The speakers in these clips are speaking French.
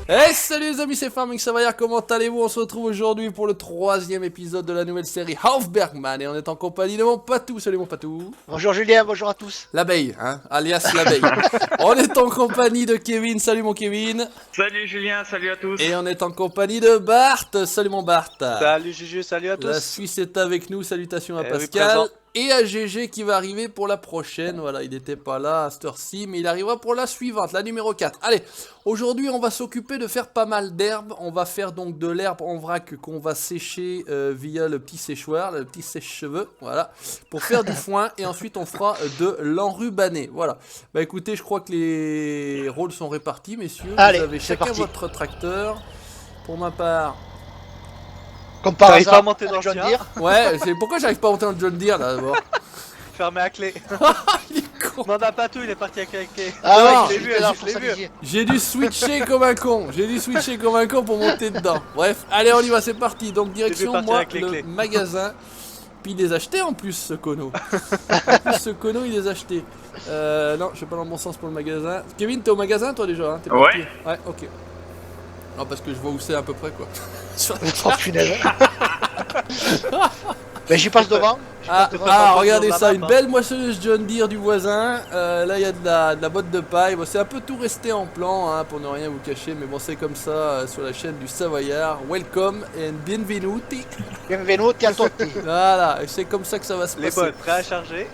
Hey, salut les amis, c'est Farming Savoyard, comment allez-vous? On se retrouve aujourd'hui pour le 3e épisode de la nouvelle série Half Bergman et on est en compagnie de mon Patou. Salut mon Patou. Bonjour Julien, bonjour à tous. L'abeille, hein, alias l'abeille. On est en compagnie de Kevin, salut mon Kevin. Salut Julien, salut à tous. Et on est en compagnie de Bart, salut mon Bart. Salut Juju, salut à tous. La Suisse est avec nous, salutations à Oui, Pascal. présent. Et à GG qui va arriver pour la prochaine. Voilà, il n'était pas là à cette heure-ci, mais il arrivera pour la suivante, la numéro 4. Allez, aujourd'hui on va s'occuper de faire pas mal d'herbes. On va faire donc de l'herbe en vrac qu'on va sécher via le petit séchoir, le petit sèche-cheveux, voilà, pour faire du foin. Et ensuite on fera de l'enrubané, voilà. Bah écoutez, je crois que les rôles sont répartis, messieurs. Allez, vous avez c'est chacun parti. votre tracteur. Pour ma part... Comme par T'arrives hasard, pas à monter dans le John sien. Deere. Ouais, c'est pourquoi j'arrive pas à monter dans le John Deere là d'abord. Fermé à clé. Il est con. Non, on n'a pas tout, il est parti avec la clé. Ah Non, ouais, je l'ai vu, je l'ai vu. vu. J'ai dû switcher comme un con. J'ai dû switcher comme un con pour monter dedans. Bref, allez on y va, c'est parti. Donc direction partir moi avec les le clés. magasin. Puis il les a achetés en plus ce cono. En plus ce cono il les a achetés. Non, je vais pas dans le bon sens pour le magasin. Kevin, t'es au magasin toi déjà hein? T'es parti Ouais. Ouais, ok. Non parce que je vois où c'est à peu près quoi. Sur la Oh carte. punaise. Mais j'y passe devant. Ah, devant, ah, pas regardez sur la ça, map, une hein. belle moissonneuse John Deere du voisin. Là, il y a de la botte de paille. Bon, c'est un peu tout resté en plan, hein, pour ne rien vous cacher. Mais bon, c'est comme ça sur la chaîne du Savoyard. Welcome and benvenuti. Benvenuti a tutti. Voilà, et c'est comme ça que ça va se Les passer. bottes, prêts à charger.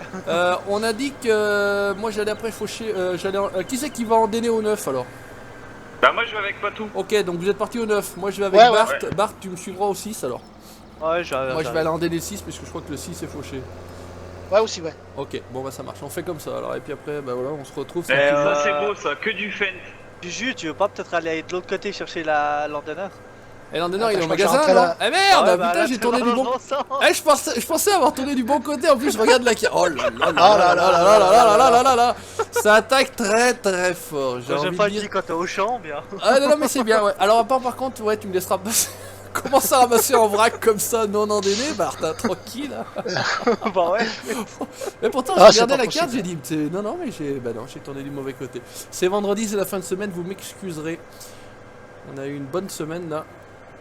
On a dit que moi j'allais après faucher. Qui c'est qui va en déner au 9 alors? Bah moi je vais avec Patou. Ok, donc vous êtes parti au 9. Moi je vais avec Ouais, ouais, Bart. ouais. Bart, tu me suivras au 6 alors. Ouais, j'arrive. Moi je vais aller en déner 6 parce que je crois que le 6 est fauché. Ouais, aussi, ouais. Ok, bon bah ça marche. On fait comme ça alors. Et puis après, bah voilà, on se retrouve. Eh, tranquillement. ça c'est beau ça, que du fent. Juju, tu veux pas peut-être aller de l'autre côté chercher l'entoneur? Et l'endeneur il est au Attends, je crois que magasin je non? rentre Eh merde, Ouais, bah, putain là, j'ai tu tourné vas du dans bon... le sens. Eh je pensais avoir tourné du bon côté, en plus je regarde la carte. Oh là là là Oh là là là là là là là là là là. Ça attaque très très fort, j'ai Moi, envie j'aime de pas le dire. dire quand t'es au champ, bien. Ah non non mais c'est bien ouais. Alors par contre ouais tu me laisseras passer. Comment ça ramasser en vrac comme ça non endéné? Bah t'as tranquille hein. Bah ouais. Mais pourtant Ah, j'ai c'est regardé pas la carte, j'ai possible. dit non non mais bah non j'ai tourné du mauvais côté. C'est vendredi, c'est la fin de semaine, vous m'excuserez. On a eu une bonne semaine là.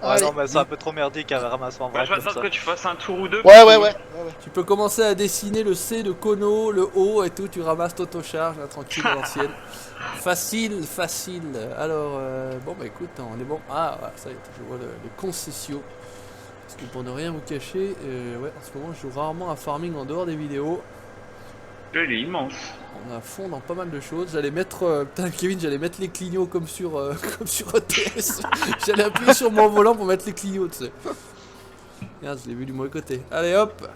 Ouais, Allez. non, mais c'est un peu trop merdique à ramasser en Bah, vrai. je vais comme attendre ça. que tu fasses un tour ou deux. Ouais, ouais, ouais. Tu peux commencer à dessiner le C de Kono, le O et tout, tu ramasses t'auto-charge, là, tranquille à l'ancienne. Facile, facile. Alors, bon bah écoute, on est bon. Ah, ouais, ça y est, je vois le concession. Parce que pour ne rien vous cacher, ouais, en ce moment je joue rarement à farming en dehors des vidéos. Il est immense. On est à fond dans pas mal de choses. J'allais mettre, putain Kevin, j'allais mettre les clignots comme sur, comme sur ETS. J'allais appuyer sur mon volant pour mettre les clignots, tu sais. Regarde, je l'ai vu du mauvais côté. Allez hop,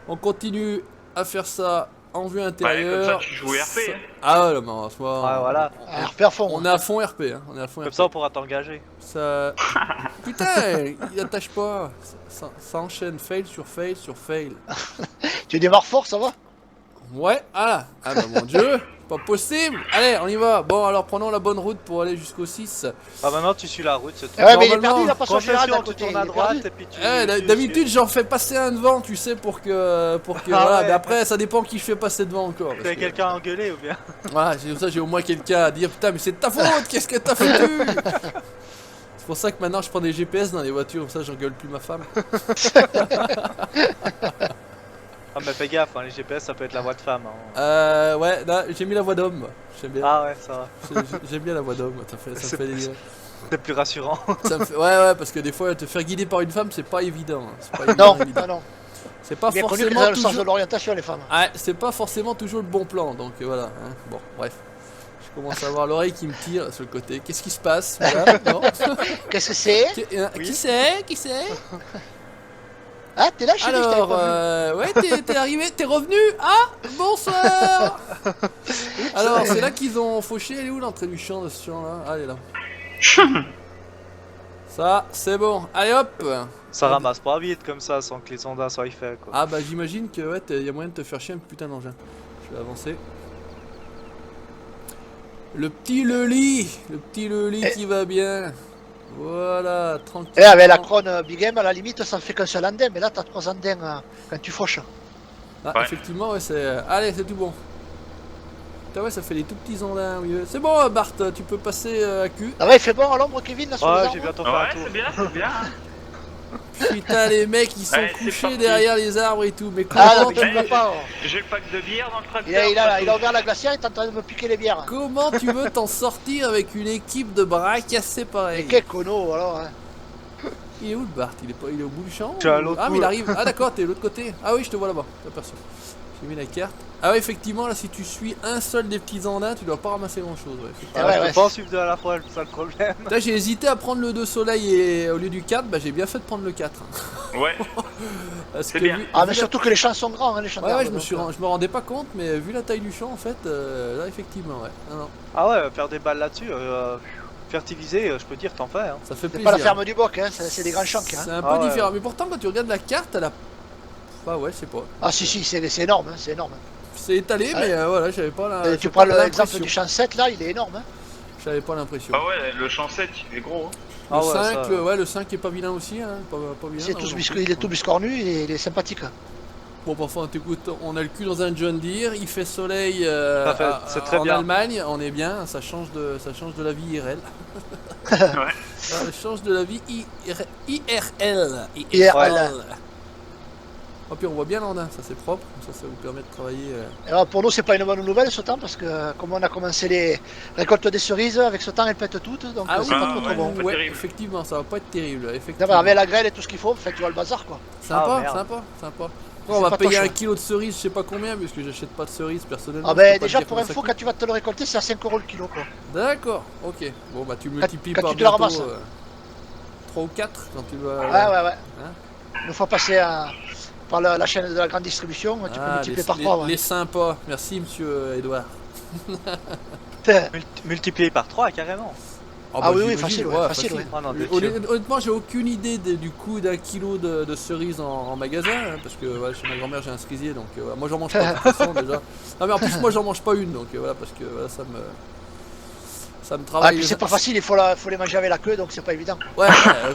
on continue à faire ça en vue Ouais, intérieure. comme ça tu joues RP. Hein. Ah ouais, là, mais en ce moment, Ouais, voilà. Ah, RP à fond. on est à fond RP, hein. On est à fond Comme RP. ça, on pourra t'engager. Ça... Putain, il attache pas. Ça enchaîne fail sur fail sur fail. Tu démarres fort, ça va? Ouais, ah bah mon dieu, pas possible. Allez, on y va. Bon, alors prenons la bonne route pour aller jusqu'au 6. Bah maintenant, tu suis la route, c'est tout. Ouais, mais il est Normalement, perdu, il a pas son général Concession, à tu côté. tournes Il à est droite perdu. et puis tu. D'habitude, j'en fais passer un devant, tu sais, pour que Ah voilà. ouais. Mais après, ça dépend qui je fais passer devant encore. Tu parce as que- quelqu'un à engueuler ou bien? Voilà, j'ai au moins quelqu'un à dire putain, mais c'est de ta faute, qu'est-ce que t'as foutu? C'est pour ça que maintenant je prends des GPS dans les voitures, comme ça j'engueule plus ma femme. Ah, mais fais gaffe, hein, les GPS ça peut être la voix de femme. Hein. Ouais, là, j'ai mis la voix d'homme. J'aime bien. Ah ouais, ça va. J'aime bien la voix d'homme, ça me fait délire. C'est plus rassurant. Ouais, parce que des fois, te faire guider par une femme, c'est pas évident. hein. C'est pas Non, évident. non, non. C'est pas Bien connu que forcément ça a le sens de toujours... l'orientation, les femmes. Ouais, c'est pas forcément toujours le bon plan, donc voilà. hein. Bon, bref. Je commence à avoir l'oreille qui me tire sur le côté. Qu'est-ce qui se passe madame Non Qu'est-ce que c'est? Qui c'est Qui c'est Ah, t'es là, chérie, je t'avais Alors, pas vu. ouais, t'es arrivé, t'es revenu. Ah, bonsoir. Alors, c'est là qu'ils ont fauché. Elle est où l'entrée du champ de ce champ-là? Ah, elle est là. Ça, c'est bon. Allez hop. Ça ramasse pas vite comme ça sans que les sondages soient faits quoi. Ah bah j'imagine que ouais, y a moyen de te faire chier un putain d'engin. Je vais avancer. Le petit Leli qui va bien. Voilà, tranquille. Et avec la Krone Big M, à la limite, ça ne fait qu'un seul andin, mais là, t'as 3 andins quand tu fauches. Ah, Ouais. effectivement, ouais, c'est... Allez, c'est tout bon. Putain, ouais, ça fait des tout petits andins, oui. C'est bon, Bart, tu peux passer à Q. Ah ouais, il fait bon à l'ombre, Kevin, là, sur les Ouais, arbres. j'ai bientôt fait un Ouais, tour. c'est bien, c'est bien. Putain, les mecs, ils sont Allez, c'est couchés parti. derrière les arbres et tout. Mais Ah comment, non, tu ne vois pas. Oh. J'ai le pack de bière dans le tracteur. Il a ouvert la glacière, il est en train de me piquer les bières. comment tu veux t'en sortir avec une équipe de bras cassés Et pareil? quel cono, alors. Hein. Il est où le Bart? Il est au bout du champ? Je suis à ou- l'autre Ah, mais bout, il là. arrive. Ah, d'accord, t'es de l'autre côté. Ah oui, je te vois là-bas. T'aperçois. J'ai mis la carte. Ah ouais, effectivement, là, si tu suis un seul des petits andins, tu dois pas ramasser grand-chose. Ouais, effectivement. Ouais, Je ouais. peux pas en suivre deux à la fois, c'est ça le problème. Là, j'ai hésité à prendre le 2 soleil et au lieu du 4, bah j'ai bien fait de prendre le 4. Ouais. Parce C'est que bien. Ah, vu mais la- surtout que les champs sont grands, hein, les champs Ouais, ouais, d'arbres, donc, je me rendais pas compte, mais vu la taille du champ, en fait, là, effectivement, ouais. Non, non, Ah ouais, faire des balles là-dessus, fertiliser, je peux dire, t'en fais. Hein. ça fait C'est plaisir. pas la ferme du Boc, hein, c'est des grands champs. Hein. C'est un peu Ah ouais. différent. Mais pourtant, quand tu regardes la carte, elle a. Bah ouais, je sais pas. Ah, si, c'est énorme, hein, c'est énorme. C'est étalé, Ouais. mais voilà, j'avais pas la. Tu j'ai prends pas l'exemple l'impression. du champ 7, là, il est énorme. Hein. J'avais pas l'impression. Ah ouais, le champ 7, il est gros. Hein. Le Ah ouais, 5, ça- le 5 est pas vilain aussi, hein. Pas vilain. C'est non, tout non bisco- plus. il est tout biscornu, il est sympathique. Hein. Bon, bah, enfin, t'écoutes, on a le cul dans un John Deere, il fait soleil Ça fait- c'est très en bien. Allemagne, on est bien, ça change de la vie IRL. Ouais. Ça change de la vie IRL. IRL. Oh, puis on voit bien l'andin, ça c'est propre, ça vous permet de travailler. Et alors, pour nous, c'est pas une bonne nouvelle ce temps, parce que comme on a commencé les récoltes des cerises, avec ce temps, elles pètent toutes, donc Ah c'est oui, pas Ah, trop ouais. bon. Pas ouais, terrible. effectivement, ça va pas être terrible, Non, effectivement. mais avec la grêle et tout ce qu'il faut, en fait, tu vois le bazar, quoi. Sympa, Ah, merde. sympa. C'est On va pas payer ton un choix. kilo de cerises, je sais pas combien, puisque j'achète pas de cerises personnellement. Ah je peux ben pas déjà te dire pour combien ça info, coûte. quand tu vas te le récolter, c'est à 5 € le kilo, quoi. D'accord, ok. Bon bah tu multiplies quand par tu te la bientôt, ramasses. 3 ou 4 quand tu vas... Ouais. Hein. Une fois passé par la chaîne de la grande distribution, tu peux Ah, multiplier par 3. les sympas. Merci monsieur Edouard. Multiplié par 3 carrément. Ah oui, j'imagine, facile, ouais, facile, ouais. Ah non, des Honnêtement, j'ai aucune idée du coût d'un kilo de cerises en magasin, hein, parce que voilà, chez ma grand-mère j'ai un cerisier, donc voilà, moi j'en mange pas de toute façon déjà. Non mais en plus moi j'en mange pas une, donc voilà, parce que voilà, ça me Ah, travaille. puis c'est pas facile, faut les manger avec la queue, donc c'est pas évident. Ouais,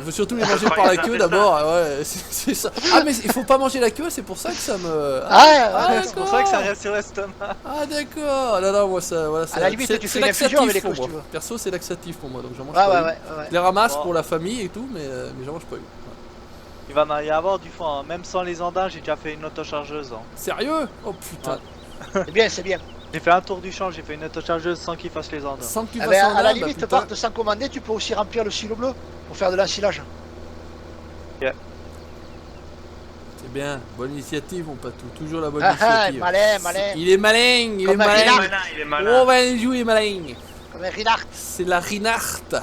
faut surtout les manger par la queue d'abord, ouais, c'est ça. Ah mais il faut pas manger la queue, c'est pour ça que ça me... Ah, C'est pour ça que ça reste sur l'estomac. Ah d'accord, non moi ça, voilà, À la limite, c'est tu c'est fais une infusion avec les pour queues, si moi. tu veux. Perso c'est laxatif pour moi, donc j'en mange Ouais, pas ouais. une. Je les ramasse Bon. pour la famille et tout, mais j'en mange pas une. Il va m'en y avoir du fond, hein. Même sans les andins, j'ai déjà fait une autochargeuse. Hein. Sérieux? Oh putain. C'est bien, c'est bien. J'ai fait un tour du champ, j'ai fait une autochargeuse sans qu'il fasse les andins. Sans que tu Ah fasses ben, en à la inde, bah, limite, putain. par de sans commander, tu peux aussi remplir le silo bleu pour faire de l'ensilage. C'est bien, bonne initiative mon patou, toujours la bonne Ah ah, initiative. malin. Il est malin, il est Comme un Il est malin. malin, il est malin. Oh ben il est malin. Comme un Rinard. C'est la Rinarte.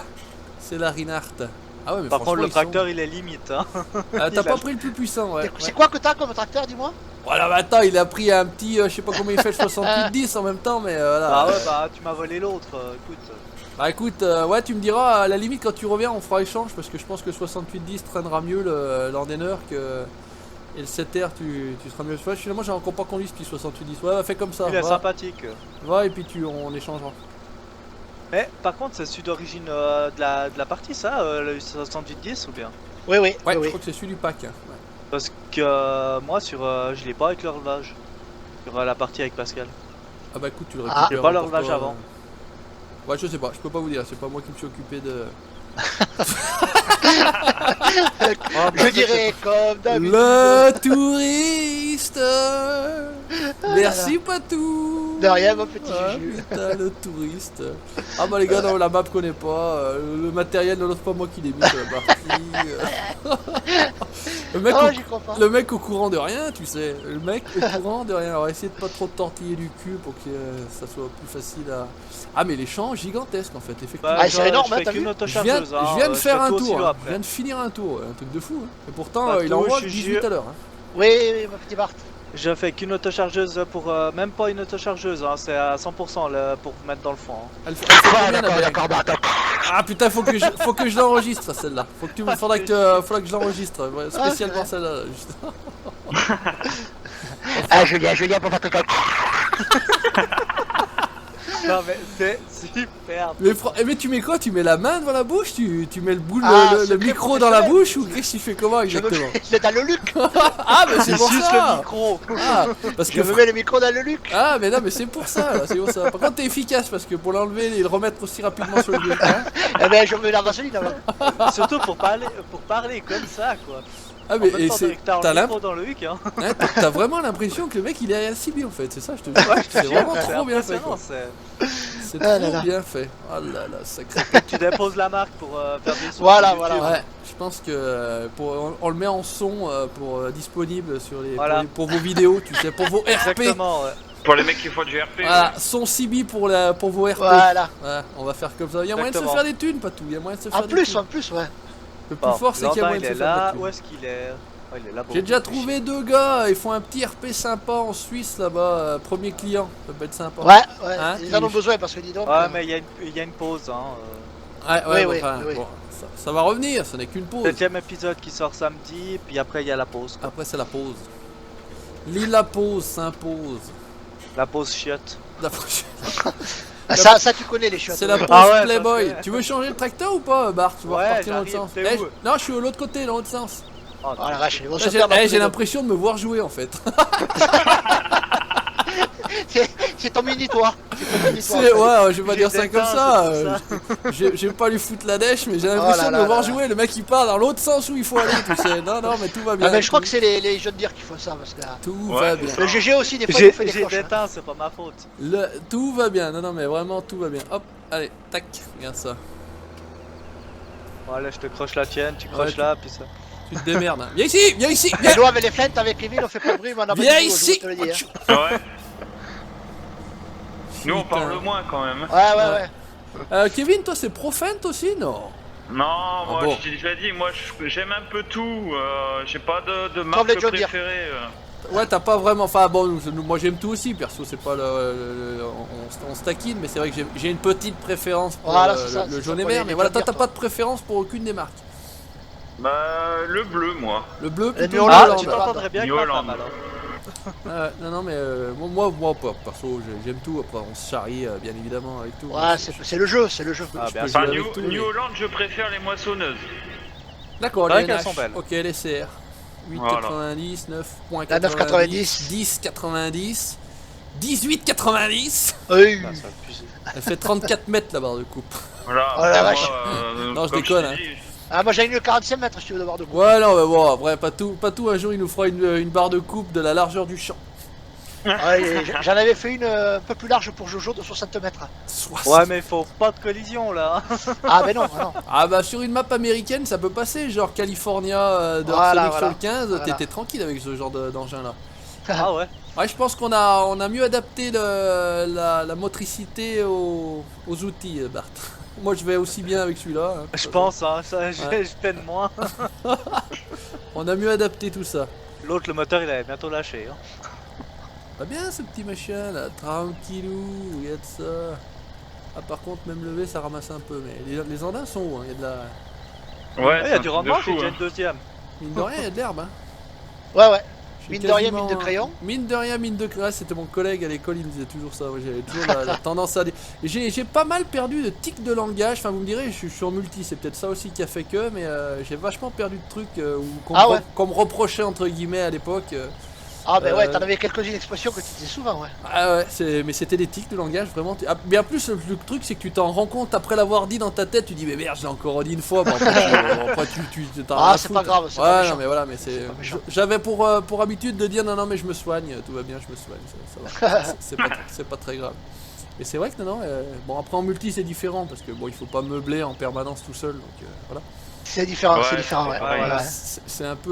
C'est la Rinarte. Ah ouais mais Par contre, franchement, le ils sont- tracteur il est limite. Hein. Ah, t'as il pas a- pris le plus puissant, ouais. C'est quoi que t'as comme tracteur, dis-moi? Voilà, bah attends, il a pris un petit, je sais pas combien il fait, 68-10 en même temps, mais voilà. Ah ouais, bah tu m'as volé l'autre, écoute. Bah écoute, ouais, tu me diras, à la limite, quand tu reviens, on fera échange, parce que je pense que 68-10 traînera mieux l'Ordener que... Et le 7R, tu seras mieux. Ouais, finalement, j'ai encore pas conduit ce petit 68-10. Ouais, bah, fais comme ça, Il est va, sympathique. va, et puis on échangera. Mais par contre, c'est celui d'origine de la partie, ça, le 6810 ou bien? Oui. Ouais, je oui. crois que c'est celui du pack. Hein. Ouais. Parce que moi, je l'ai pas avec le relevage. Sur la partie avec Pascal. Ah bah écoute, tu le Ah. récupères. J'ai pas le pour relevage toi, avant. Ouais, je sais pas, je peux pas vous dire, c'est pas moi qui me suis occupé de... Je dirais comme d'habitude. Le touriste. Merci Patou. De rien, mon petit Ah, Juju. putain, le touriste. Ah bah les gars, non, la map connaît pas. Le matériel, non, c'est pas moi qui l'ai mis sur la partie. Oh, j'y crois pas. Le mec au courant de rien, tu sais. Le mec au courant de rien. Alors essayez de pas trop tortiller du cul pour que ça soit plus facile à... Ah mais les champs gigantesques en fait, effectivement. Ah, c'est énorme, je hein, fais t'as qu'une vu autochargeuse. Je viens de faire un fais tout au tour, silo hein. après. Je viens de finir un tour, un truc de fou. Hein. Et pourtant, Bah, il envoie je 18 jure. à l'heure. Hein. Oui, mon petit Bart. Je fais qu'une autochargeuse pour même pas une autochargeuse, hein, c'est à 100% pour mettre dans le fond. Hein. Elle fait combien, la blague D'accord, Bart. Ah putain, faut que je l'enregistre celle-là. Faudra que je l'enregistre, ouais, spécialement celle-là. Là, juste. Ah, Julien, pour faire tout Non mais c'est super. Mais tu mets quoi? Tu mets la main devant la bouche? Tu mets Ah, le secret micro dans la professionnel. bouche? Ou qu'est-ce que tu fais comment Je me exactement? mets dans le luc. Ah, mais c'est Il pour suce ça! le micro. Ah, parce Je que me mets le micro dans le luc. Ah, mais non, mais c'est pour ça, là, c'est pour ça. Par contre, t'es efficace parce que pour l'enlever et le remettre aussi rapidement sur le vieux. Hein. Eh ben, je mets la vaseline avant. Surtout pour parler comme ça quoi. Ah, En mais même et temps, c'est. t'as T'as le micro dans le huc hein. t'as vraiment l'impression que le mec il est à CB en fait, c'est ça, je te dis. C'est vraiment C'est trop bien fait. impressionnant, Quoi. c'est- C'est Ah trop là là. bien fait. Oh là là, sacré. Tu déposes la marque pour faire des sons. Voilà, sur voilà. YouTube. Ouais, je pense que on le met en son disponible sur les Voilà. pour vos vidéos, tu sais, pour vos RP. Exactement. Ouais. Pour les mecs qui font du RP. Voilà, son CB pour vos RP. Voilà. Ouais, on va faire comme ça. Il y a moyen de se Exactement. faire des thunes, pas tout. Il y a moyen de se faire En des plus, thunes. en plus, ouais. Le plus Bon, fort, c'est qu'il y a Landin, moyen de il se est faire des là. thunes. Où est-ce qu'il est? Oh, il est là. J'ai déjà trouvé deux gars, ils font un petit RP sympa en Suisse là-bas, premier client, ça peut être sympa. Ouais, ouais. Hein, Ils en ont tu- besoin parce que dis donc. Ouais, mais il y a une pause. Hein. Ouais, Oui, enfin, oui. bon, ça va revenir, ce n'est qu'une pause. 7ème épisode qui sort samedi, puis après il y a la pause. Quoi. Après, c'est la pause. La pause s'impose. La pause chiotte. La prochaine. Ah, ça, tu connais les shots. C'est la pause Ah ouais, ça Playboy. fait. Tu veux changer le tracteur ou pas, Bart? Tu vas Ouais, repartir dans l'autre j'arrive, sens. t'es où Non, je suis de l'autre côté, dans l'autre sens. Oh, Oh la vache, ils vont Là, se perdre. j'ai l'impression de me voir jouer en fait. C'est ton mini-toi. C'est ton mini-toi. Ouais, je vais pas J'ai dire ça des comme teintes, ça. c'est pour Je vais pas lui foutre la dèche, mais j'ai l'impression là de là me voir là là. jouer. Le mec il part dans l'autre sens où il faut aller, tu sais. Non, mais tout va bien. Ah, mais je crois que c'est les jeunes dires qui font ça parce que Tout Ouais, va c'est bien. ça. le GG aussi des fois il J'ai nous fait des cloches. des Hein. teintes, c'est pas ma faute. Tout va bien. Non, mais vraiment tout va bien. Hop, allez, tac, regarde ça. Voilà, je te croche la tienne, tu croches là, puis ça. Tu te démerdes. Hein. Viens ici, viens ici, viens. Et nous avec les flètes avec Kevin on fait pas de bruit mais on a Viens pas de boulot, ici. je te le dis, hein. Ouais. Nous on Putain. parle moins quand même. Ouais. Kevin, toi c'est Profent aussi, non? Non, moi bon. je t'ai déjà dit, moi j'aime un peu tout. J'ai pas de les marque John Deere. préférée. Ouais, t'as pas vraiment. Enfin, bon, moi j'aime tout aussi, perso, c'est pas on se taquine, mais c'est vrai que j'ai une petite préférence pour Voilà, c'est ça, le c'est jaune ça, et pour vert, les mais voilà, John toi Deere, t'as toi. pas de préférence pour aucune des marques. Bah, le bleu, moi. Le bleu, Le plutôt New le Holland, Ah, Hollande. tu t'entendrais bien avec New ma Holland. femme alors. Non, mais moi, perso, j'aime tout. Après, on se charrie, bien évidemment, avec tout. Ouais, c'est le jeu, c'est le jeu. Ah, Je bien peux sûr. jouer Enfin, avec tout, New mais- Holland, je préfère les moissonneuses. D'accord, C'est vrai les qu'elles NH. sont belles. Ok, les CR. 8,90, 9,90, La 9,90. 10,90, 18,90. Oui. Ah, ça va plus- Elle fait 34 mètres la barre de coupe. Voilà. Oh la Moi, vache. Non, je comme déconne, t'ai hein. dit, Ah, moi j'ai une 45 mètres si tu veux devoir de coup. Ouais, non, mais bon, après, pas tout. Un jour, il nous fera une barre de coupe de la largeur du champ. Ouais, et j'en avais fait une un peu plus large pour Jojo de 60 mètres. 60. Ouais, mais faut pas de collision là. Ah, mais non, non. Ah bah sur une map américaine ça peut passer, genre California de Voilà, Arsenic sur le voilà. 15, Voilà. t'étais tranquille avec ce genre d'engin là. Ah ouais. Ouais, je pense qu'on a mieux adapté la motricité aux outils, Bart. Moi je vais aussi bien avec celui-là. Hein. Je pense, hein, ça, je peine moins. On a mieux adapté tout ça. L'autre, le moteur, il avait bientôt lâché. Hein. Pas bien ce petit machin là, tranquillou, il y a de ça. Ah par contre même levé ça ramasse un peu, mais les andins sont hauts, hein. Il y a de la... Ouais, Il y c'est a un du truc rendement, de fou, j'ai déjà hein. une deuxième. Mine de rien il y a de l'herbe. Hein. Ouais. J'ai Mine de rien, quasiment- mine de crayon. Mine de rien, mine de crayon. C'était mon collègue à l'école, il me disait toujours ça. Moi, j'avais toujours la tendance à dire. J'ai pas mal perdu de tics de langage. Enfin, vous me direz, je suis en multi, c'est peut-être ça aussi qui a fait que, mais j'ai vachement perdu de trucs qu'on me reprochait entre guillemets à l'époque. Ah, ben ouais, Euh, t'en avais quelques-unes expressions que tu disais souvent, ouais. Ah ouais, mais c'était des tics de langage vraiment. Ah, mais en plus, le truc, c'est que tu t'en rends compte après l'avoir dit dans ta tête. Tu dis, mais merde, je l'ai encore dit une fois. Bon, après, tu t'en Ah, as à c'est foutre. pas grave, c'est Ouais, pas non, méchant. mais voilà, mais c'est. pas méchant. J'avais pour habitude de dire, non, mais je me soigne, tout va bien, je me soigne. Ça va. C'est pas très grave. Et c'est vrai que non, bon, après en multi, c'est différent parce que bon, il faut pas meubler en permanence tout seul. Donc voilà. C'est différent, Ouais, c'est différent, ouais. c'est pareil. Voilà.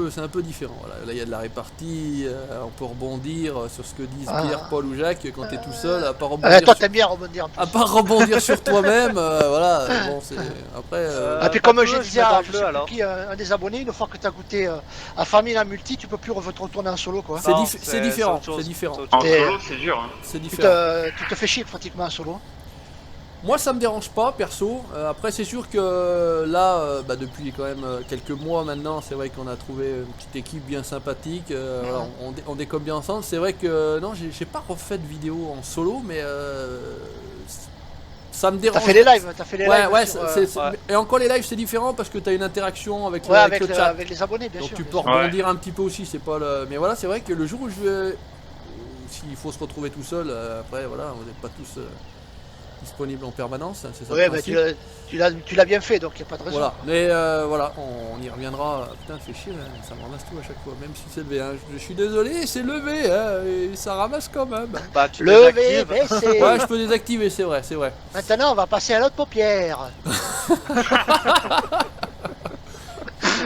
C'est un peu différent. Voilà. Là, il y a de la répartie. On peut rebondir sur ce que disent Ah. Pierre, Paul ou Jacques quand t'es tout seul. À part Toi, rebondir, t'aimes bien rebondir en plus. à part rebondir sur toi-même. Voilà. Bon, c'est après. Ah, puis pas comme peu, je je disais mets dans à le je bleu, sais plus alors. qui, un des abonnés, une fois que t'as goûté à Famille en multi, tu peux plus retourner en solo, quoi. C'est Non, c'est différent. autre chose, C'est différent. c'est autre En chose. Et- solo, c'est dur. Hein. C'est Tu différent. te fais chier pratiquement en solo. Moi ça me dérange pas perso, après c'est sûr que là bah, depuis quand même quelques mois maintenant c'est vrai qu'on a trouvé une petite équipe bien sympathique, voilà, on décolle bien ensemble, c'est vrai que non j'ai pas refait de vidéo en solo mais ça me dérange. T'as fait les Ouais, lives ouais, sur, ouais. Et encore les lives c'est différent parce que t'as une interaction avec, ouais, avec le chat. avec les abonnés, bien Donc sûr. tu bien peux sûr. rebondir un petit peu aussi, c'est pas le... Mais voilà, c'est vrai que le jour où je vais... S'il faut se retrouver tout seul, après voilà, vous n'êtes pas tous disponibles en permanence, hein, c'est ça le Ouais, mais principe. tu l'as bien fait, donc il n'y a pas de raison. Voilà, mais voilà, on y reviendra. Putain, ça fait chier, hein, ça me ramasse tout à chaque fois, même si c'est le V1. Je suis désolé, c'est le V, hein, et ça ramasse quand même. Bah, tu Le désactives. VVC. Ouais, je peux désactiver, c'est vrai, c'est vrai. Maintenant, on va passer à l'autre paupière.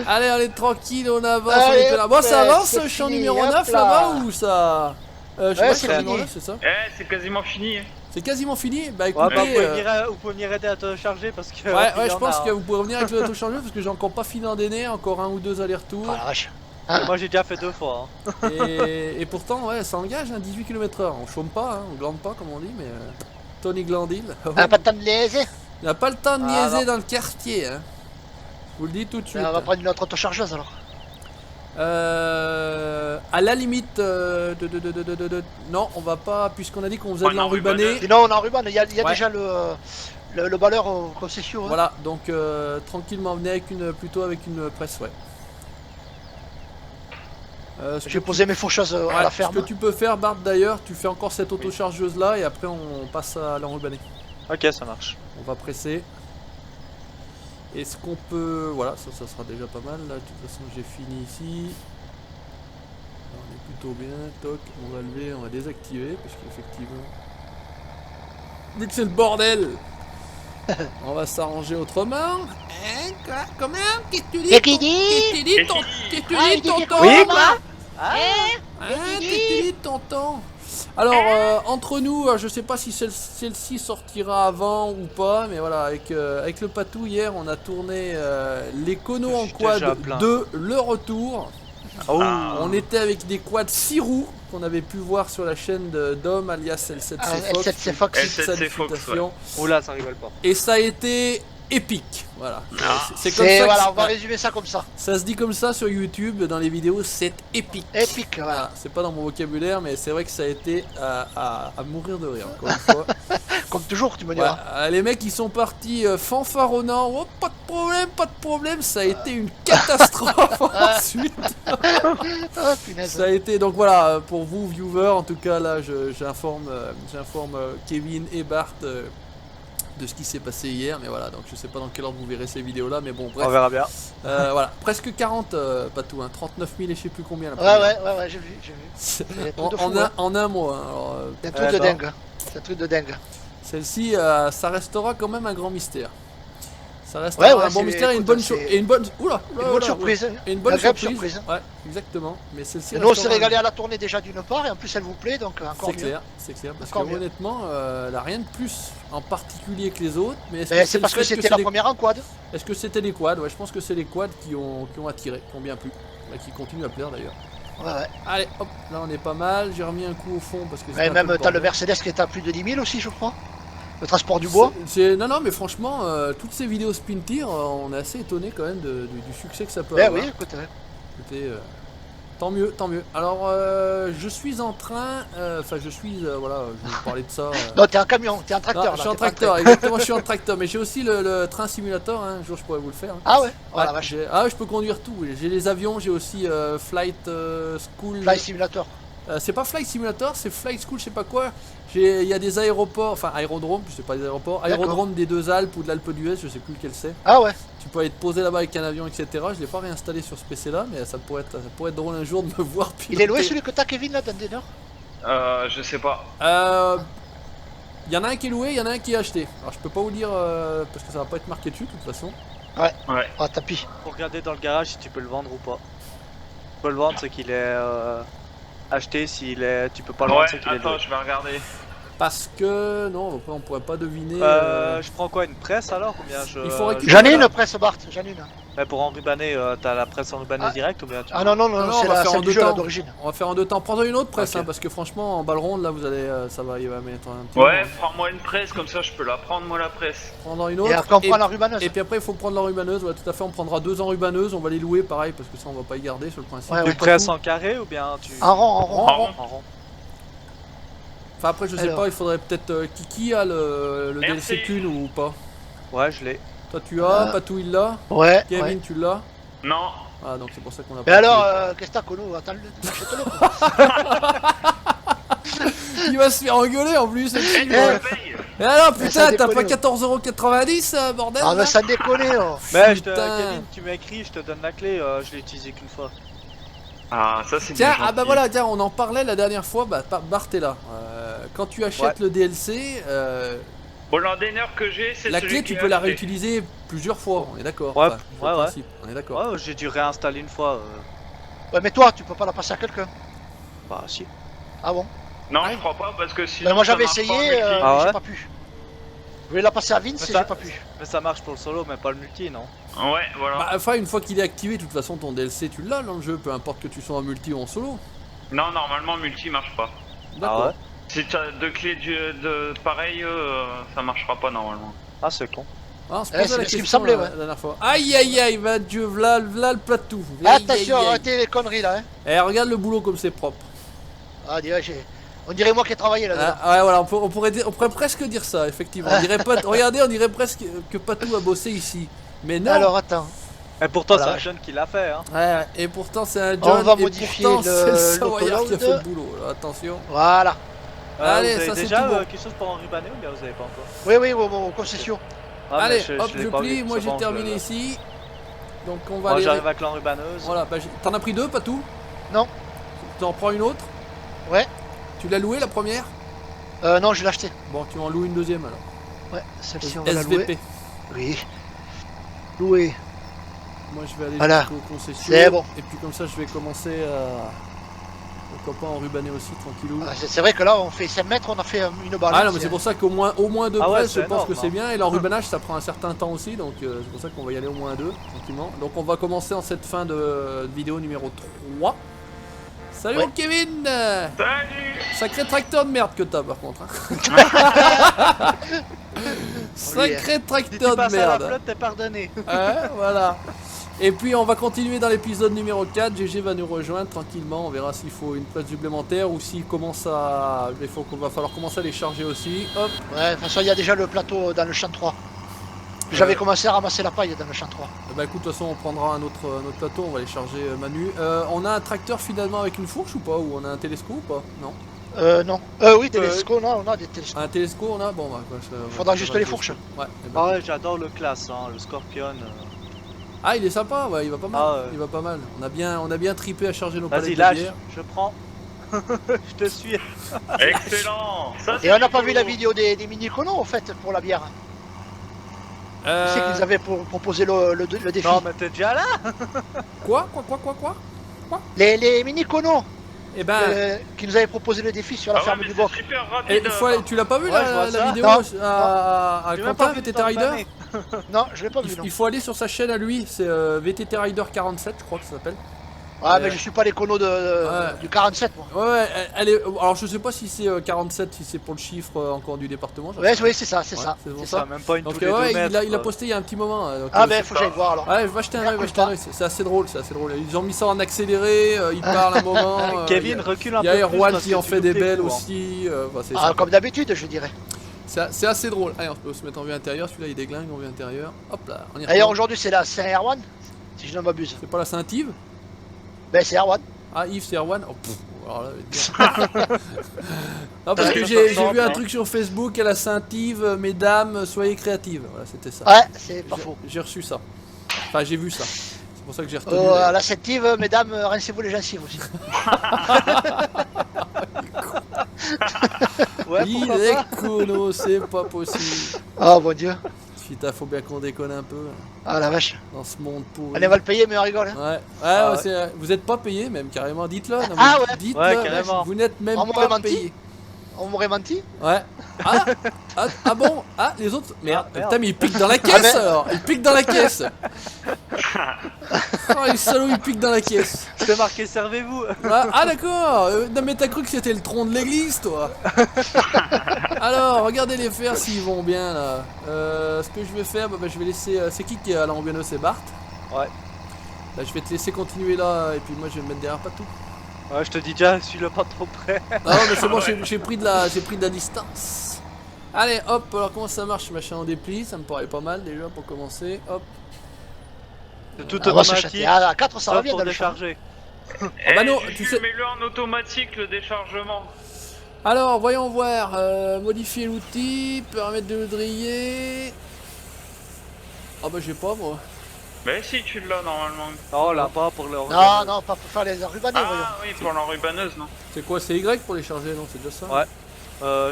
Allez, on est tranquille, on avance, Allez, on est là. Bon, ça hop, avance, c'est je suis en fini, numéro hop 9 là. là-bas ou ça je sais Ouais, pas, c'est le fini. numéro 9, c'est ça? C'est quasiment fini. C'est quasiment fini? Bah Ouais, écoutez... bah, vous pouvez venir aider à te charger parce que. Ouais, il y je en pense a, que vous pouvez revenir avec l'autochargeur parce que j'ai encore pas fini d'en donner, encore un ou deux allers-retours. Oh la vache. Moi j'ai déjà fait 2 fois. Hein. Et pourtant, ouais, ça engage, hein, 18 km/h. On chôme pas, hein, on glande pas comme on dit, mais Tony Glandil. On n'a pas de temps de niaiser. Il n'a pas le temps de Ah, niaiser non. dans le quartier. Hein. Je vous le dis tout de suite. On va prendre une autre autochargeuse alors. À la limite, non, on va pas, puisqu'on a dit qu'on faisait de l'enrubané. Sinon, on enrubane. Il y a Ouais. déjà le balleur au concession. Hein. Voilà, donc tranquillement, venez avec plutôt avec une presse, ouais. Ce Je vais que poser mes faucheuses Ouais, à la ce ferme. que tu peux faire, Bart, d'ailleurs, tu fais encore cette autochargeuse là et après on passe à l'enrubané. Ok, ça marche. On va presser. Et ce qu'on peut... Voilà, ça sera déjà pas mal. Là, de toute façon, j'ai fini ici. Alors, on est plutôt bien. Toc, on va lever, on va désactiver. Parce qu'effectivement... Vu que c'est le bordel, on va s'arranger autrement. Hein, quoi? Comment? Qu'est-ce que tu dis? Qu'est-ce qu'il dit? Qu'est-ce que tu dis, tonton? Qu'est-ce que Ah, tu il dis, dit tonton? Oui, quoi? Hein? Qu'est-ce que tu dis, tonton? Alors, entre nous, je sais pas si celle-ci sortira avant ou pas, mais voilà, avec le Patou, hier, on a tourné les Kono Je en suis quad déjà plein. de le retour. Oh. On était avec des quads 6 roues qu'on avait pu voir sur la chaîne de Dom, alias L7C Ah, Fox. L7C Fox. Petite L7C Fox, salutation. Oula, ça rigole pas. Et ça a été épique. Voilà. C'est comme C'est ça. voilà, que on va résumer ça comme ça. ça se dit comme ça sur YouTube, dans les vidéos, c'est épique. Épique, voilà. Voilà, c'est pas dans mon vocabulaire, mais c'est vrai que ça a été à mourir de rire, encore une fois. Comme toujours, tu me Ouais, diras. les mecs ils sont partis fanfaronnant, oh pas de problème, ça a été une catastrophe ensuite. Ah, punaise. Ça a été, donc voilà, pour vous viewers, en tout cas là j'informe Kevin et Bart de ce qui s'est passé hier, mais voilà, donc je sais pas dans quel ordre vous verrez ces vidéos là, mais bon bref. On verra bien. Voilà, presque 40 Patou, hein, 39 000 et je sais plus combien la Ouais, j'ai vu. C'est- Il y a des trucs en, de fou, en un, hein. en un mois. Hein, alors, C'est un truc de attends. dingue. C'est un truc de dingue. celle-ci, ça restera quand même un grand mystère. Ça restera Ouais, un bon c'est- mystère et une écoute, bonne c'est- chose. Et une bonne. Oula, Une bonne surprise. Et une bonne Une agréable surprise. surprise. Ouais, exactement. Mais celle-ci. Et nous, on s'est restera- régalé à la tournée déjà d'une part, et en plus, elle vous plaît, donc encore C'est mieux. clair, c'est clair. Parce que Encore mieux. honnêtement, elle a rien de plus en particulier que les autres. Mais Mais c'est parce que c'était la les... première en quad. Est-ce que c'était les quads? Ouais, je pense que c'est les quads qui ont attiré, qui ont bien plu. Et qui continuent à plaire d'ailleurs. Ouais. Allez, hop, là on est pas mal. J'ai remis un coup au fond parce que Mais un même, peu t'as le bordel. Mercedes qui est à plus de 10 000 aussi, je crois. Le transport du bois. Non, mais franchement, toutes ces vidéos spin tir, on est assez étonné quand même du succès que ça peut Ben avoir. oui, écoute. Ouais. Écoutez, tant mieux, tant mieux. Alors, je suis en train, enfin, voilà, je vais vous parler de ça. Non, t'es un camion, t'es un Non, tracteur. je là, suis en t'es pas un tracteur, train. exactement, je suis en tracteur, mais j'ai aussi le train simulator, hein, un jour je pourrais vous le faire. Hein. Ah ouais, oh Ouais, la vache. je peux conduire tout, j'ai les avions, j'ai aussi Flight School. Fly Simulator. C'est pas Flight Simulator, c'est Flight School, je sais pas quoi. Il y a des aéroports, enfin aérodromes, je sais pas des aéroports, D'accord. aérodromes des deux Alpes ou de l'Alpe d'Huez, je sais plus lequel c'est. Ah ouais. Tu peux aller te poser là-bas avec un avion, etc. Je l'ai pas réinstallé sur ce PC là, mais ça pourrait être drôle un jour de me voir piloter. Il est loué celui que t'as, Kevin, là, dans des Nord. Je sais pas. Il y en a un qui est loué, il y en a un qui est acheté. Alors je peux pas vous dire parce que ça va pas être marqué dessus de toute façon. Ouais. Ah, tapis. Faut regarder dans le garage si tu peux le vendre ou pas. Tu peux le vendre, c'est qu'il est acheté. S'il est, tu peux pas le vendre, Ouais, c'est qu'il est attends, loué. je vais regarder. Parce que non, après on pourrait pas deviner. Je prends quoi, une presse alors? Combien je... Il faut récupérer- J'en ai une presse, Bart, j'en ai une. Mais pour enrubanner, t'as la presse enrubannée direct ou bien tu... Ah non, non, non, Ah non, c'est on va la faire en celle du deux jeu là, temps. d'origine. On va faire en deux temps. Prends-en une autre presse, Ok. hein, parce que franchement, en balle ronde, là, vous allez, ça va, il va mettre un petit Ouais, moment. prends-moi une presse, comme ça je peux la prendre moi la presse. Prendre une Et autre. après on prend la rubaneuse. Et puis après, il faut prendre l'enrubaneuse. Ouais, tout à fait. On prendra 2 enrubaneuses. On va les louer pareil, parce que ça, on va pas y garder sur le principe. Ouais, Tu ouais. presses en carré ou bien tu... En rond, en rond. En rond. En rond. Enfin, après, je sais Alors. pas, il faudrait peut-être. Kiki a le Merci. DLC Thune ou pas? Ouais, je l'ai. Toi, tu as. Ah. Patou, il l'a. Ouais, Kevin, ouais. tu l'as. Non. Ah, donc c'est pour ça qu'on a Mais pas. alors, qu'est-ce que t'as, Kono? Attends, achète-le. Il va se faire engueuler en plus. Eh, tu Eh. me payes. Et alors, Mais ça putain, t'as pas déconne. 14,90 €, bordel? Ah, là mais ça déconne, oh. Mais Putain. Kevin, tu m'as écrit, je te donne la clé, je l'ai utilisé qu'une fois. Ah, ça c'est Tiens, bien ah bah gentil. voilà, tiens, on en parlait la dernière fois, bah Bart est là. Quand tu achètes le DLC, Bon, l'ordinateur que j'ai, c'est la celui clé qui tu est peux la acheté. réutiliser plusieurs fois, on est d'accord. Ouais, sur le ouais. principe, on est d'accord. Ouais, j'ai dû réinstaller une fois. Ouais, mais toi, tu peux pas la passer à quelqu'un. Bah si. Ah bon? Non, je crois pas parce que sinon. Mais moi ça j'avais marche pas en essayé, multi. Ah j'ai ouais pas pu. Je voulais la passer à Vince Mais et ça- j'ai pas pu. Mais ça marche pour le solo, mais pas le multi, non? Ouais, voilà. Bah, enfin, une fois qu'il est activé, de toute façon, ton DLC tu l'as dans le jeu, peu importe que tu sois en multi ou en solo. Non, normalement, multi marche pas. D'accord. Ah ouais? Si t'as deux clés de pareil, ça marchera pas normalement. Ah, c'est con. Ah, on se Ouais, posait c'est la ce qui me question semblait, la ouais. dernière fois. Aïe aïe aïe, va Dieu, v'là le platou. Aïe, Attention, aïe, aïe. arrêtez les conneries là, hein. Eh, regarde le boulot comme c'est propre. Ah, on dirait moi qui ai travaillé là-dedans. Ah, ouais, voilà, on pourrait presque dire ça, effectivement. On dirait pas, regardez, on dirait presque que Patou a bossé ici. Mais non. Alors attends, Et pourtant, Voilà. c'est un jeune qui l'a fait, hein. Ouais, et pourtant c'est un On John, va et modifier pourtant c'est le le Savoyard qui a autoload. fait le boulot. Alors, attention. voilà. Allez, vous avez ça, c'est déjà tout bon. quelque chose pour enrubanner ou bien vous avez pas encore? Oui, oui, aux concessions. Ah, mais Allez, je hop, l'ai je pas vu, plie. Moi c'est j'ai bon, terminé je- ici. Donc on va Moi aller. j'arrive avec l'enrubaneuse. Voilà, bah, t'en as pris 2, Patou? Non. T'en prends une autre? Ouais. Tu l'as loué la première? Non, je l'ai acheté. Bon, tu en loues une deuxième alors. Ouais, celle-ci on va la SVP. louer. Oui. Louer. Moi je vais aller Voilà. jusqu'aux concessions. C'est bon. Et puis comme ça je vais commencer à. Pourquoi pas enrubanner aussi tranquillou. Ah, c'est vrai que là, on fait 5 mètres, on a fait une barre. Ah non mais c'est pour ça qu'au moins 2 Ah ouais, presses, je c'est pense que énorme, c'est hein. bien, et l'enrubanage ça prend un certain temps aussi, donc c'est pour ça qu'on va y aller au moins 2 tranquillement. Donc on va commencer en cette fin de vidéo numéro 3. Salut Ouais. mon Kevin. Salut. Sacré tracteur de merde que t'as par contre, hein. Sacré Si tu tracteur de passes à la merde. flotte, t'es pardonné. Ouais, voilà. Et puis on va continuer dans l'épisode numéro 4. GG va nous rejoindre tranquillement. On verra s'il faut une place supplémentaire ou s'il commence à. Il faut qu'on va falloir commencer à les charger aussi. Hop. Ouais, de toute façon, il y a déjà le plateau dans le champ 3. J'avais commencé à ramasser la paille dans le champ 3. Bah écoute, de toute façon on prendra un autre plateau, on va les charger Manu. On a un tracteur finalement avec une fourche ou pas? Ou on a un télescope ou pas? Non. Non. Oui, télescope, on a des télescopes. Un télescope on a? Bon bah quoi, Faudra juste les fourches. Ouais. eh ben, Ah ouais, j'adore le classe, hein, le Scorpion. Ah il est sympa, ouais, il va pas mal. Ah ouais. Il va pas mal. On a bien tripé à charger nos palettes Vas-y, de lâche, bière. je prends. Je te suis. Excellent. Ça, c'est Et on n'a pas vu rigolo. la vidéo des mini-conos en fait pour la bière. C'est qu'ils avaient proposé le défi. Non, mais t'es déjà là. Quoi? Les mini-conos Eh ben. qui nous avaient proposé le défi sur la Ah ouais, ferme mais du c'est Boc. super Et rapide. tu l'as pas vu Ouais, je la vois ça. vidéo Non, à J'ai même Quentin pas vu de VTT Rider? t'enrubanner. Non, je l'ai pas vu non. Il faut aller sur sa chaîne à lui, c'est VTT Rider 47 je crois que ça s'appelle. Ah mais je suis pas les conos Ouais. du 47 moi. Ouais, elle est. Alors je sais pas si c'est 47, si c'est pour le chiffre encore du département. j'en Ouais, sais oui, c'est ça, c'est Ouais, ça. c'est bon, C'est ça. ça. Même pas une Donc tous les 2 ouais, mètres. il a posté il y a un petit moment. Donc, Ah ben faut que j'aille voir alors. Ouais, va jeter un œil, va jeter un œil, c'est assez drôle, c'est assez drôle. Ils ont mis ça en accéléré, ils parlent un moment. Kevin, recule un Il peu. y a plus Erwan parce qui que en tu fait loupes des tes belles coups, hein. aussi. Bah, c'est Ah sympa. comme d'habitude je dirais. C'est assez drôle. Allez, on peut se mettre en vue intérieure, celui-là il déglingue en vue intérieure. Hop là, on y D'ailleurs retourne. aujourd'hui c'est la Saint-Erwan, si je ne m'abuse. C'est pas la Saint-Yves? Ben c'est Erwan. Ah, Yves, c'est Erwan. Oh, pff, alors là, je vais te dire. Non, parce que j'ai vu un truc sur Facebook à la Saint-Yves, mesdames, soyez créatives. Voilà, c'était ça. Ouais, c'est pas faux. J'ai reçu ça. Enfin, j'ai vu ça. C'est pour ça que j'ai retenu. À la Septive, mesdames, rincez-vous les gencives aussi. Ouais, Il pourquoi est pas. cono, c'est pas possible. Oh mon dieu. Putain, faut bien qu'on déconne un peu Ah la vache. dans ce monde pourri. Allez, on va le payer mais on rigole. Hein. Ouais, Ah ouais, ouais. c'est- vous êtes pas payé même carrément, dites-le. non, Ah mais ouais. dites-le, Ouais, carrément. vous n'êtes même On m'aurait pas menti. payé. On m'aurait menti. Ouais. Ah bon? Ah, les autres. Merde, Ah, merde. putain, mais il pique dans la caisse mais- alors. Il pique dans la caisse. Oh, les salauds, ils piquent dans la caisse. C'était marqué servez-vous. Ah d'accord, non mais t'as cru que c'était le tronc de l'église toi. Alors, regardez les fers s'ils vont bien là. Ce que je vais faire, bah, je vais laisser... c'est qui est à l'ambiano? C'est Bart. Ouais. Bah, je vais te laisser continuer là et puis moi je vais me mettre derrière Patou. Ouais, je te dis déjà, suis-le pas trop près. Non mais c'est bon, j'ai pris de la distance. Allez hop, alors comment ça marche machin en dépli? Ça me paraît pas mal déjà pour commencer. Hop. C'est tout On va se automatique. châter. À 4 ça Sauf revient pour dans le champ. décharger. bah non, tu sais- Mets-le en automatique le déchargement. Alors voyons voir, modifier l'outil, permettre de le driller. Ah bah j'ai pas moi. Mais si tu l'as normalement. Non, là pas pour le. Non, non, pas pour faire les rubanés, voyons. Ah oui, pour l'enrubaneuse, non. C'est quoi, c'est Y pour les charger? Non, c'est déjà ça? Ouais.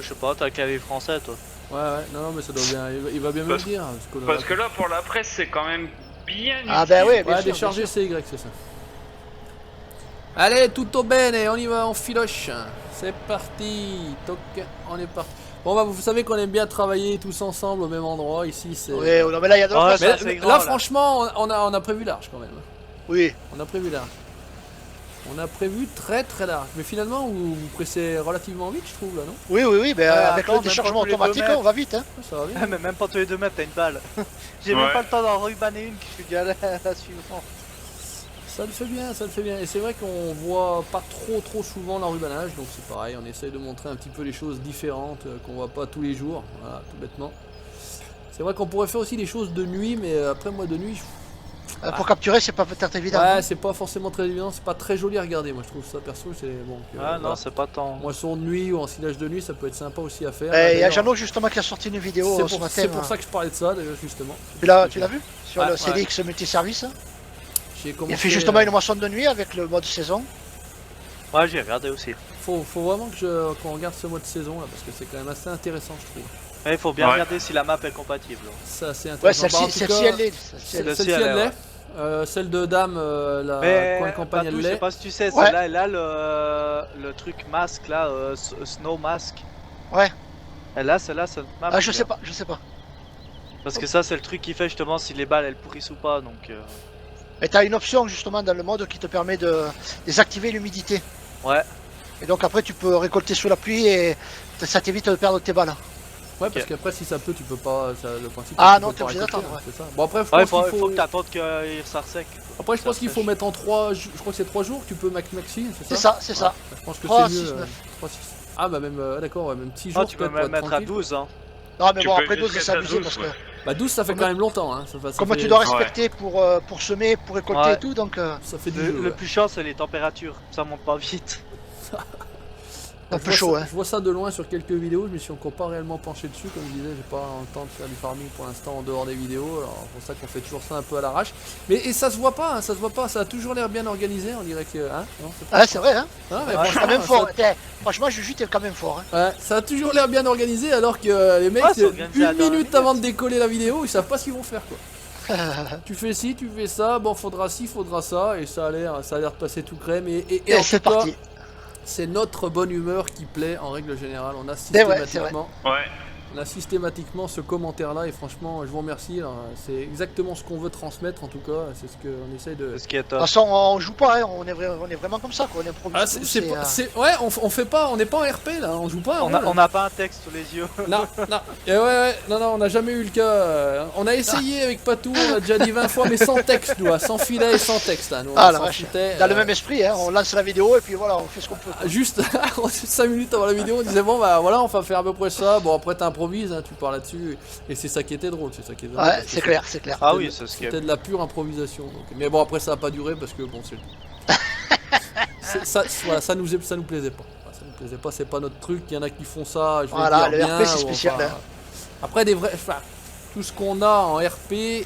Je sais pas, t'as le clavier français toi. Ouais, non mais ça doit bien, il va bien me le dire. Parce que là, pour la presse, c'est quand même bien Ah utile. bah oui, bien Ouais, sûr, décharger bien sûr. c'est Y, c'est ça. Allez, tutto bene, on y va, on filoche. C'est parti, toc, on est parti. Bon bah vous savez qu'on aime bien travailler tous ensemble au même endroit, ici c'est... Oui, non, mais là il y a de la Ouais, place. ça, Mais c'est là, grand, là. franchement, on a prévu large quand même. Oui. On a prévu large. On a prévu très large. Mais finalement, vous pressez relativement vite, je trouve, là, non? Oui, oui, oui, mais avec attends, le déchargement même pas tous les automatique, 2 mètres. on va vite, hein. Ça va bien. Mais même pas tous les 2 mètres, t'as une balle. J'ai Ouais. même pas le temps d'en rubaner une, que je suis déjà à la suivante. Ça le fait bien, ça le fait bien. Et c'est vrai qu'on voit pas trop souvent l'enrubanage, donc c'est pareil, on essaye de montrer un petit peu les choses différentes qu'on voit pas tous les jours, voilà, tout bêtement. C'est vrai qu'on pourrait faire aussi des choses de nuit, mais après moi de nuit, Pour capturer, c'est pas peut-être évident. ouais, c'est pas forcément très évident, c'est pas très joli à regarder, moi je trouve ça perso, c'est bon. Ah non, voilà. c'est pas tant. Moisson de nuit ou en silage de nuit, ça peut être sympa aussi à faire. Il y a D'ailleurs, Jeannot justement qui a sorti une vidéo ce matin. c'est pour ça que je parlais de ça, d'ailleurs, justement. Tu l'as vu? Sur Ouais, le ouais. CDX multiservice. J'ai Il a commencé, fait justement une moisson de nuit avec le mode saison. Ouais, j'ai regardé aussi. Faut vraiment qu'on regarde ce mode saison là, parce que c'est quand même assez intéressant, je trouve. Mais il faut bien Ouais. regarder si la map est compatible. C'est assez Ouais, intéressant. Bah, en celle-ci, tout celle-ci, cas, elle l'est. Celle-ci, Celle-ci elle elle est, l'est. Celle de Dame, la Mais coin de campagne, Patou, elle je sais l'est. pas si tu sais, Ouais. celle-là, elle a le truc masque là, Snow Mask. Ouais. Elle a celle-là, cette map. Ah, je sais pas. Parce que ça, c'est le truc qui fait justement si les balles elles pourrissent ou pas. Donc, Et t'as une option justement dans le mode qui te permet de désactiver l'humidité. ouais. Et donc après tu peux récolter sous la pluie et ça t'évite de perdre tes balles. Ouais, parce Ok. qu'après, si ça peut, tu peux pas. Le principe, Ah c'est que non, tu peux t'es pas obligé récolter, d'attendre, hein, c'est ça. Bon, après, je Ouais, pense faut, qu'il faut faut. que t'attendes qu'il s'arsèque. Après, je pense qu'il faut mettre en 3. Je crois que c'est 3 jours que tu peux maxi, C'est ça, c'est ça. Ouais, je pense que 3, c'est mieux. 6, 9. 3, 6. Ah, bah, même. D'accord, ouais, même 6 jours. Ah, tu peux peut-être, même pour être mettre à tranquille. 12, hein. Non mais Tu bon peux après 12 jusqu'à c'est abusé 12, parce que ouais. Bah, 12, ça fait quand même longtemps, hein. comme fait- tu dois respecter pour semer, pour récolter Ouais. et tout donc Ça fait du Le, jeu. le ouais. plus chiant, c'est les températures. Ça monte pas vite. un Je peu vois chaud ça- hein. Je vois ça de loin sur quelques vidéos, je me suis encore pas réellement penché dessus, comme je disais, j'ai pas le temps de faire du farming pour l'instant en dehors des vidéos, alors c'est pour ça qu'on fait toujours ça un peu à l'arrache. Mais et ça se voit pas, hein, ça se voit pas, ça a toujours l'air bien organisé, on dirait que... Hein, non, c'est pas- Ah c'est vrai hein. Ah, mais Quand franchement, même ça- fort. Franchement Juju t'es quand même fort hein. Ouais, ça a toujours l'air bien organisé alors que les mecs, Ouais, c'est organisé à une la minute minute. avant de décoller la vidéo, ils savent pas ce qu'ils vont faire quoi. Tu fais ci, tu fais ça, bon faudra ci, faudra ça, et ça a l'air de passer tout crème, et en Et c'est tout cas, parti. c'est notre bonne humeur qui plaît en règle générale, on a C'est vrai, systématiquement... Ouais. On a systématiquement ce commentaire là et franchement je vous remercie, alors, c'est exactement ce qu'on veut transmettre en tout cas, c'est ce qu'on essaye de... C'est ce qui est De toute top. façon on joue pas hein. On est vraiment comme ça quoi. On improvise Ah, tout, c'est pas- ouais, on fait pas, on n'est pas en RP là, on joue pas un rôle. On n'a pas un texte sous les yeux. Non, non, et ouais, non, on n'a jamais eu le cas. On a essayé avec Patou, on a déjà dit 20 fois, mais sans texte, nous, sans filet et sans texte. Hein, nous, Ah on la s'en vache. foutait, Dans le même esprit hein. On lance la vidéo et puis voilà on fait ce qu'on peut. Juste 5 minutes avant la vidéo, on disait bon, bah voilà, on va faire à peu près ça. Bon, après, t'improvises, hein, tu parles là-dessus, et c'est ça qui était drôle, c'est ça qui est drôle. Ouais parce que c'est clair, c'est clair. Ah oui, c'est ce qui est. C'était de la pure improvisation. Donc. Mais bon, après, ça a pas duré parce que bon, c'est. Voilà, ça nous plaisait pas. Voilà, ça nous plaisait pas, c'est pas notre truc. Il y en a qui font ça, je vais Voilà, dire le bien, RP, c'est ou spécial, hein. Après, des vrais. Enfin, tout ce qu'on a en RP, il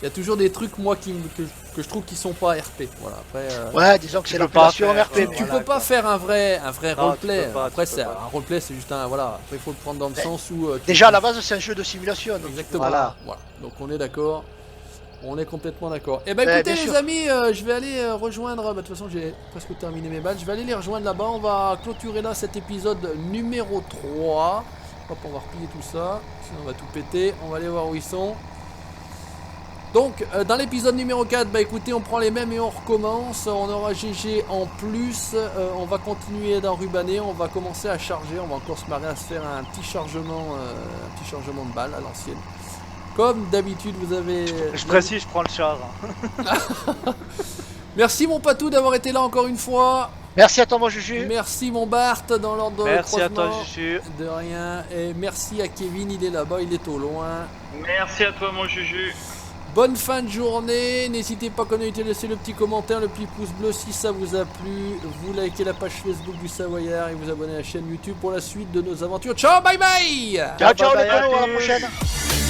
y a toujours des trucs, moi, que je trouve qui sont pas RP. Voilà, après. Ouais disons que c'est Tu peux pas l'appellation faire, RP. Tu, mais tu voilà, peux pas faire un vrai Non, roleplay. tu peux pas, Après, tu peux c'est pas. un roleplay, c'est juste un. Voilà, après, il faut le prendre dans le sens où. déjà à la base c'est un jeu de simulation. Donc, Exactement. Voilà. Voilà. Donc on est d'accord. On est complètement d'accord. Et ben Ouais, écoutez bien les sûr. amis, je vais aller rejoindre. Bah, de toute façon j'ai presque terminé mes balles. Je vais aller les rejoindre là-bas. On va clôturer là cet épisode numéro 3. Hop, on va replier tout ça. Sinon on va tout péter. On va aller voir où ils sont. Donc dans l'épisode numéro 4, bah écoutez, on prend les mêmes et on recommence. On aura GG en plus, on va continuer d'enrubaner, on va commencer à charger, on va encore se marrer à se faire un petit chargement de balles à l'ancienne. Comme d'habitude, vous avez... Je précise, je prends le char. Merci mon Patou d'avoir été là encore une fois. Merci à toi, mon Juju. Merci mon Bart dans l'ordre de Merci à toi, croisement. Juju. De rien. Et merci à Kevin, il est là-bas, il est au loin. Merci à toi, mon Juju. Bonne fin de journée. N'hésitez pas, comme d'habitude, à laisser le petit commentaire, le petit pouce bleu si ça vous a plu. Vous likez la page Facebook du Savoyard et vous abonnez à la chaîne YouTube pour la suite de nos aventures. Ciao, bye bye. Ciao, ciao, bye les bye à polos, à la tous. prochaine.